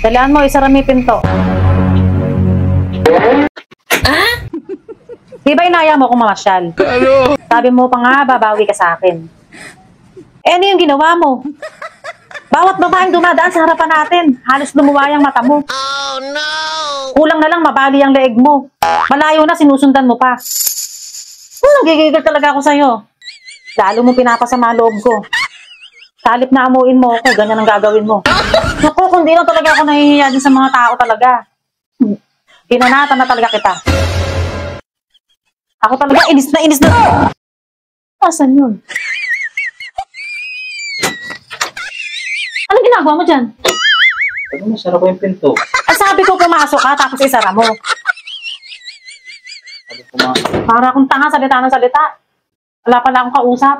Dalian mo, isara mo yung pinto. Di ba inaya mo kung mamasyal? Ano? Sabi mo pa nga, babawi ka sa akin. Eh, ano yung ginawa mo? Bawat babaeng dumadaan sa harapan natin, halos lumuwa yung mata mo. Oh, no! Kulang na lang, mabali ang leeg mo. Malayo na, sinusundan mo pa. Nagigigil talaga ako sa'yo. Lalo mo pinapasama loob ko. Talip na amuin mo ako, ganyan ang gagawin mo. Naku, kung di lang talaga ako nahihiya din sa mga tao talaga. Ginanatan na talaga kita. Ako talaga, inis na. Asan yun? Anong ginagawa mo dyan? Sabi mo, sara ko yung pinto. Sabi ko pumasok ka, tapos isara mo. Sabi ko, Para akong tanga, salita ng salita. Wala pala akong kausap.